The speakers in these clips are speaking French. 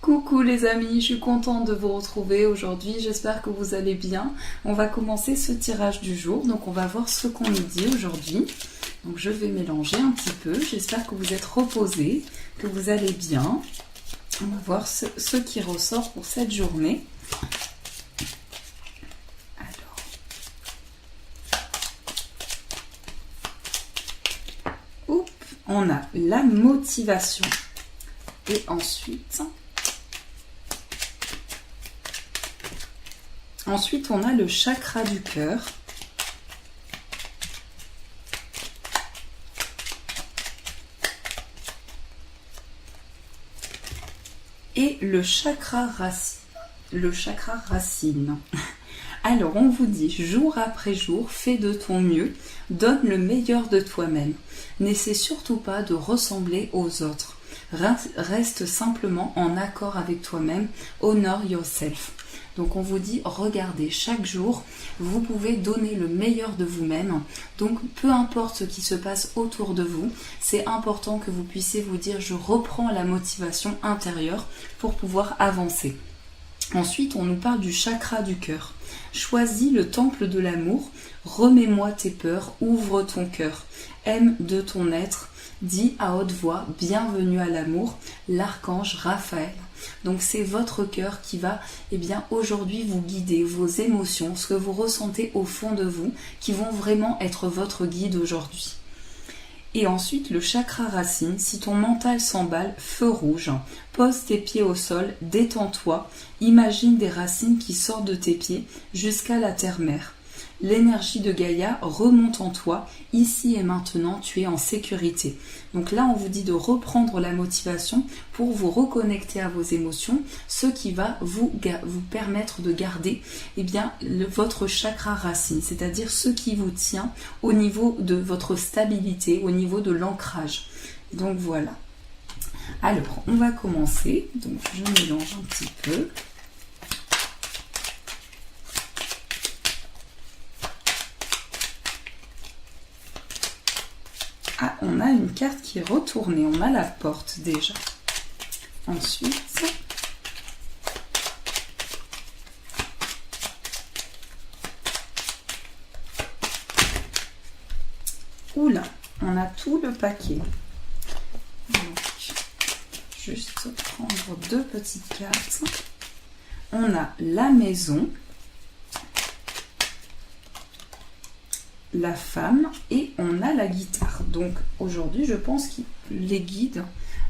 Coucou les amis, je suis contente de vous retrouver aujourd'hui, j'espère que vous allez bien. On va commencer ce tirage du jour, donc on va voir ce qu'on nous dit aujourd'hui. Donc je vais mélanger un petit peu, j'espère que vous êtes reposés, que vous allez bien. On va voir ce qui ressort pour cette journée. Alors, on a la motivation et ensuite on a le chakra du cœur. Et le chakra racine. Alors on vous dit, jour après jour, fais de ton mieux, donne le meilleur de toi-même. N'essaie surtout pas de ressembler aux autres. Reste simplement en accord avec toi-même. Honor yourself. Donc on vous dit, regardez, chaque jour, vous pouvez donner le meilleur de vous-même. Donc peu importe ce qui se passe autour de vous, c'est important que vous puissiez vous dire, je reprends la motivation intérieure pour pouvoir avancer. Ensuite, on nous parle du chakra du cœur. Choisis le temple de l'amour, remets-moi tes peurs, ouvre ton cœur, aime de ton être, dis à haute voix, bienvenue à l'amour, l'archange Raphaël. Donc c'est votre cœur qui va aujourd'hui vous guider, vos émotions, ce que vous ressentez au fond de vous, qui vont vraiment être votre guide aujourd'hui. Et ensuite le chakra racine, si ton mental s'emballe, feu rouge, pose tes pieds au sol, détends-toi, imagine des racines qui sortent de tes pieds jusqu'à la terre-mère. L'énergie de Gaïa remonte en toi, ici et maintenant tu es en sécurité. Donc là on vous dit de reprendre la motivation pour vous reconnecter à vos émotions, ce qui va vous permettre de garder votre chakra racine, c'est-à-dire ce qui vous tient au niveau de votre stabilité, au niveau de l'ancrage. Donc voilà. Alors on va commencer, donc je mélange un petit peu. Ah, on a une carte qui est retournée, on a la porte déjà. Ensuite, oula, on a tout le paquet. Donc, juste prendre deux petites cartes. On a la maison, la femme et on a la guitare. Donc aujourd'hui je pense que les guides,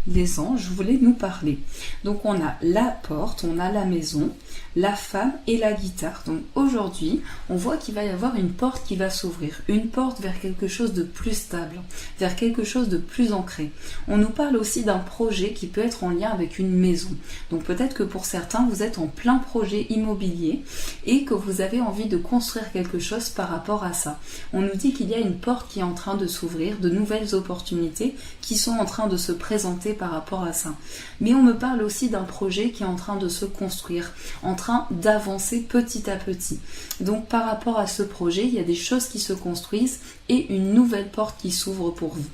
les anges voulaient nous parler. Donc on a la porte, on a la maison, la femme et la guitare. Donc aujourd'hui on voit qu'il va y avoir une porte qui va s'ouvrir, une porte vers quelque chose de plus stable, vers quelque chose de plus ancré. On nous parle aussi d'un projet qui peut être en lien avec une maison. Donc peut-être que pour certains vous êtes en plein projet immobilier et que vous avez envie de construire quelque chose par rapport à ça. On nous dit qu'il y a une porte qui est en train de s'ouvrir, de nouvelles opportunités qui sont en train de se présenter par rapport à ça. Mais on me parle aussi d'un projet qui est en train de se construire, en train d'avancer petit à petit. Donc par rapport à ce projet, il y a des choses qui se construisent et une nouvelle porte qui s'ouvre pour vous.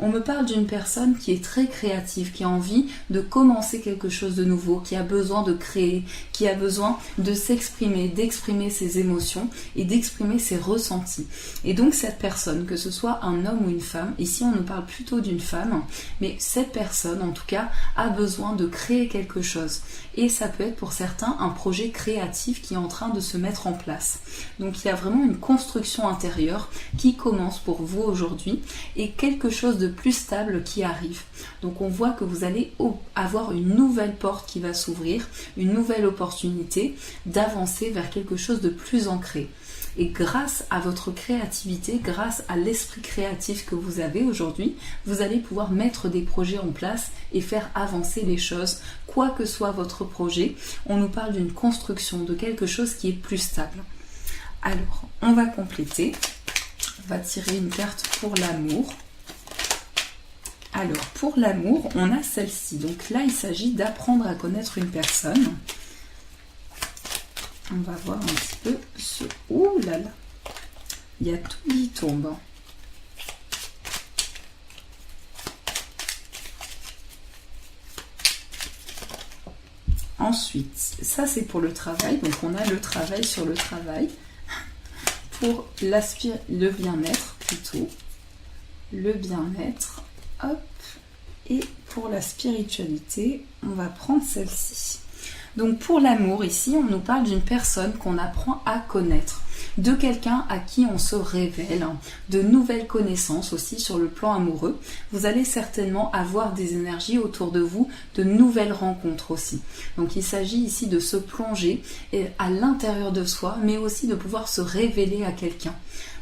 On me parle d'une personne qui est très créative, qui a envie de commencer quelque chose de nouveau, qui a besoin de créer, qui a besoin de s'exprimer, d'exprimer ses émotions et d'exprimer ses ressentis. Et donc cette personne, que ce soit un homme ou une femme, ici on nous parle plutôt d'une femme, mais cette personne en tout cas a besoin de créer quelque chose. Et ça peut être pour certains un projet créatif qui est en train de se mettre en place. Donc il y a vraiment une construction intérieure qui commence pour vous aujourd'hui et quelque chose de plus stable qui arrive. Donc on voit que vous allez avoir une nouvelle porte qui va s'ouvrir, une nouvelle opportunité d'avancer vers quelque chose de plus ancré. Et grâce à votre créativité, grâce à l'esprit créatif que vous avez aujourd'hui, vous allez pouvoir mettre des projets en place et faire avancer les choses, quoi que soit votre projet. On nous parle d'une construction, de quelque chose qui est plus stable. Alors, on va compléter. On va tirer une carte pour l'amour. Alors, pour l'amour, on a celle-ci. Donc là, il s'agit d'apprendre à connaître une personne. On va voir un petit peu ce... Ouh là là, il y a tout qui tombe. Ensuite, ça c'est pour le travail. Donc on a le travail sur le travail. Pour le bien-être plutôt. Le bien-être. Hop. Et pour la spiritualité, on va prendre celle-ci. Donc pour l'amour, ici, on nous parle d'une personne qu'on apprend à connaître, de quelqu'un à qui on se révèle, de nouvelles connaissances aussi sur le plan amoureux. Vous allez certainement avoir des énergies autour de vous, de nouvelles rencontres aussi. Donc il s'agit ici de se plonger à l'intérieur de soi, mais aussi de pouvoir se révéler à quelqu'un.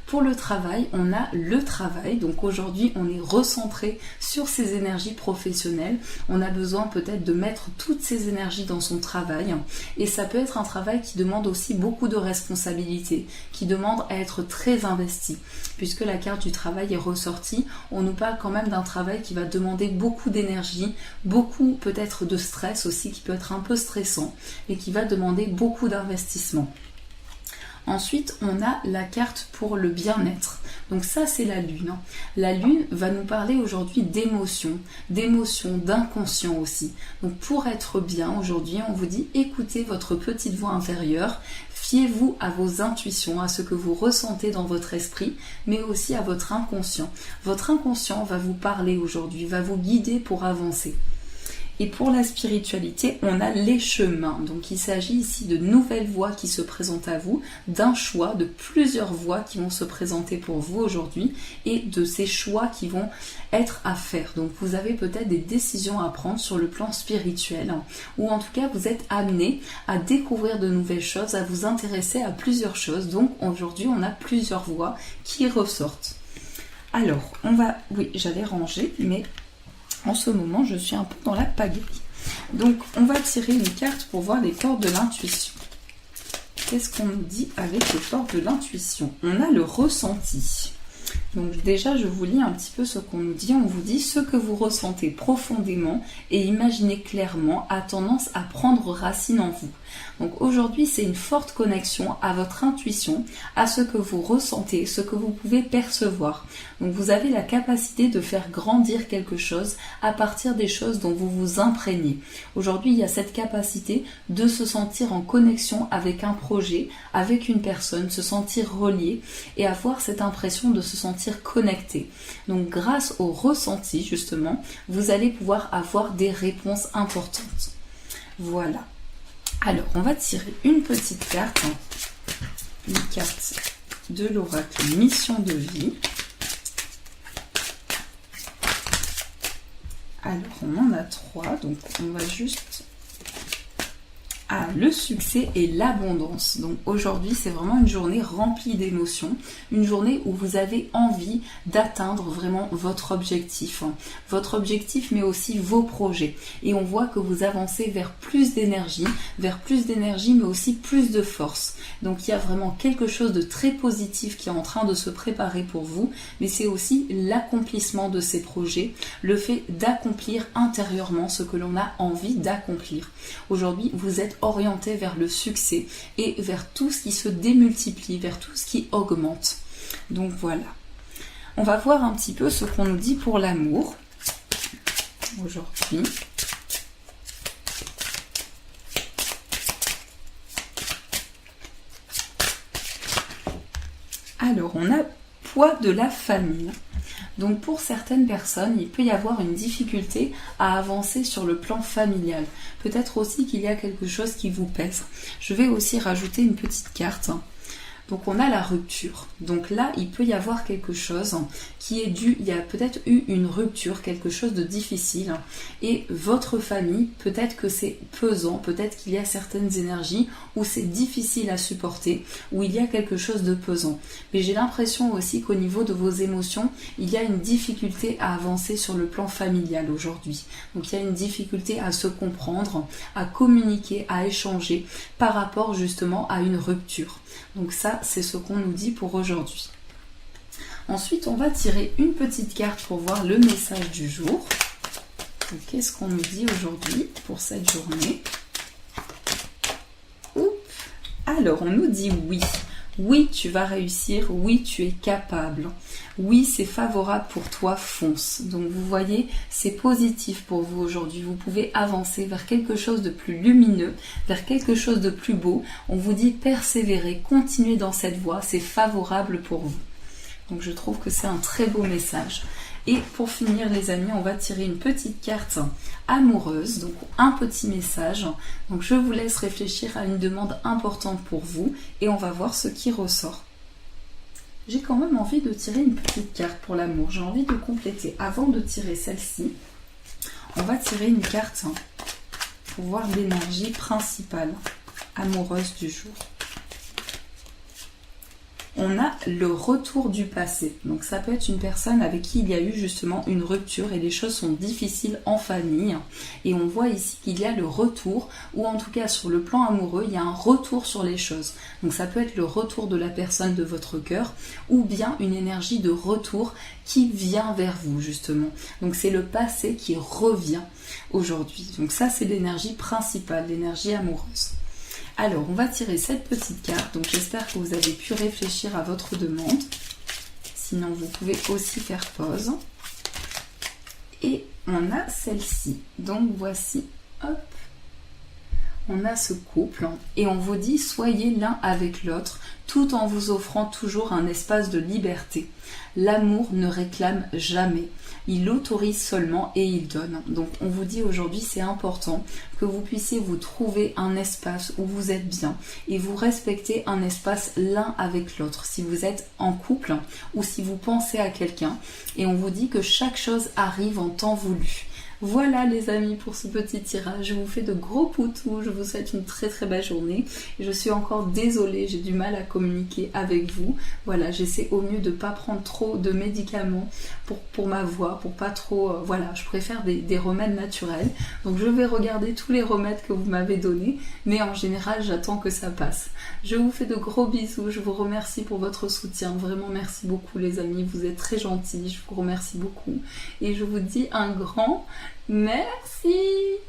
Pour le travail, on a le travail. Donc aujourd'hui, on est recentré sur ses énergies professionnelles. On a besoin peut-être de mettre toutes ses énergies dans son travail. Et ça peut être un travail qui demande aussi beaucoup de responsabilités, qui demande à être très investi. Puisque la carte du travail est ressortie, on nous parle quand même d'un travail qui va demander beaucoup d'énergie, beaucoup peut-être de stress aussi, qui peut être un peu stressant et qui va demander beaucoup d'investissement. Ensuite, on a la carte pour le bien-être. Donc ça, c'est la lune. La lune va nous parler aujourd'hui d'émotions, d'inconscient aussi. Donc pour être bien aujourd'hui, on vous dit écoutez votre petite voix intérieure, fiez-vous à vos intuitions, à ce que vous ressentez dans votre esprit, mais aussi à votre inconscient. Votre inconscient va vous parler aujourd'hui, va vous guider pour avancer. Et pour la spiritualité, on a les chemins. Donc il s'agit ici de nouvelles voies qui se présentent à vous, d'un choix, de plusieurs voies qui vont se présenter pour vous aujourd'hui et de ces choix qui vont être à faire. Donc vous avez peut-être des décisions à prendre sur le plan spirituel ou en tout cas vous êtes amené à découvrir de nouvelles choses, à vous intéresser à plusieurs choses. Donc aujourd'hui, on a plusieurs voies qui ressortent. Alors, oui, j'allais ranger, mais en ce moment, je suis un peu dans la pagaille. Donc, on va tirer une carte pour voir les portes de l'intuition. Qu'est-ce qu'on nous dit avec les portes de l'intuition? On a le ressenti. Donc déjà, je vous lis un petit peu ce qu'on nous dit. On vous dit ce que vous ressentez profondément et imaginez clairement a tendance à prendre racine en vous. Donc aujourd'hui, c'est une forte connexion à votre intuition, à ce que vous ressentez, ce que vous pouvez percevoir. Donc vous avez la capacité de faire grandir quelque chose à partir des choses dont vous vous imprégnez. Aujourd'hui, il y a cette capacité de se sentir en connexion avec un projet, avec une personne, se sentir relié et avoir cette impression de se sentir connecté. Donc grâce au ressenti, justement, vous allez pouvoir avoir des réponses importantes. Voilà. Alors, on va tirer une petite carte, une carte de l'oracle Mission de vie. Alors, on en a 3, donc on va juste... Ah, le succès et l'abondance. Donc aujourd'hui, c'est vraiment une journée remplie d'émotions, une journée où vous avez envie d'atteindre vraiment votre objectif, mais aussi vos projets. Et on voit que vous avancez vers plus d'énergie, mais aussi plus de force. Donc il y a vraiment quelque chose de très positif qui est en train de se préparer pour vous, mais c'est aussi l'accomplissement de ces projets, le fait d'accomplir intérieurement ce que l'on a envie d'accomplir. Aujourd'hui, vous êtes orienté vers le succès et vers tout ce qui se démultiplie, vers tout ce qui augmente. Donc voilà. On va voir un petit peu ce qu'on nous dit pour l'amour aujourd'hui. Alors, on a poids de la famille. Donc pour certaines personnes, il peut y avoir une difficulté à avancer sur le plan familial. Peut-être aussi qu'il y a quelque chose qui vous pèse. Je vais aussi rajouter une petite carte. Donc on a la rupture. Donc là, il peut y avoir quelque chose qui est dû, il y a peut-être eu une rupture, quelque chose de difficile. Et votre famille, peut-être que c'est pesant, peut-être qu'il y a certaines énergies où c'est difficile à supporter, où il y a quelque chose de pesant. Mais j'ai l'impression aussi qu'au niveau de vos émotions, il y a une difficulté à avancer sur le plan familial aujourd'hui. Donc il y a une difficulté à se comprendre, à communiquer, à échanger par rapport justement à une rupture. Donc ça, c'est ce qu'on nous dit pour aujourd'hui. Ensuite, on va tirer une petite carte pour voir le message du jour. Qu'est-ce qu'on nous dit aujourd'hui pour cette journée? Alors, on nous dit oui. Oui, tu vas réussir, oui, tu es capable. Oui, c'est favorable pour toi, fonce. Donc vous voyez, c'est positif pour vous aujourd'hui. Vous pouvez avancer vers quelque chose de plus lumineux, vers quelque chose de plus beau. On vous dit persévérer, continuez dans cette voie, c'est favorable pour vous. Donc je trouve que c'est un très beau message. Et pour finir les amis, on va tirer une petite carte amoureuse, donc un petit message. Donc je vous laisse réfléchir à une demande importante pour vous et on va voir ce qui ressort. J'ai quand même envie de tirer une petite carte pour l'amour. J'ai envie de compléter. Avant de tirer celle-ci, on va tirer une carte pour voir l'énergie principale amoureuse du jour. On a le retour du passé. Donc ça peut être une personne avec qui il y a eu justement une rupture et les choses sont difficiles en famille. Et on voit ici qu'il y a le retour, ou en tout cas sur le plan amoureux, il y a un retour sur les choses. Donc ça peut être le retour de la personne de votre cœur, ou bien une énergie de retour qui vient vers vous justement. Donc c'est le passé qui revient aujourd'hui. Donc ça c'est l'énergie principale, l'énergie amoureuse. Alors, on va tirer cette petite carte. Donc, j'espère que vous avez pu réfléchir à votre demande. Sinon, vous pouvez aussi faire pause. Et on a celle-ci. Donc, voici, hop, on a ce couple. Et on vous dit, soyez l'un avec l'autre, tout en vous offrant toujours un espace de liberté. L'amour ne réclame jamais. Il autorise seulement et il donne. Donc on vous dit aujourd'hui c'est important que vous puissiez vous trouver un espace où vous êtes bien et vous respectez un espace l'un avec l'autre. Si vous êtes en couple ou si vous pensez à quelqu'un et on vous dit que chaque chose arrive en temps voulu. Voilà les amis pour ce petit tirage, je vous fais de gros poutous, je vous souhaite une très très belle journée. Je suis encore désolée, j'ai du mal à communiquer avec vous. Voilà, j'essaie au mieux de ne pas prendre trop de médicaments pour ma voix, pour pas trop... voilà, je préfère des remèdes naturels. Donc je vais regarder tous les remèdes que vous m'avez donnés, mais en général j'attends que ça passe. Je vous fais de gros bisous, je vous remercie pour votre soutien, vraiment merci beaucoup les amis, vous êtes très gentils, je vous remercie beaucoup. Et je vous dis un grand... merci!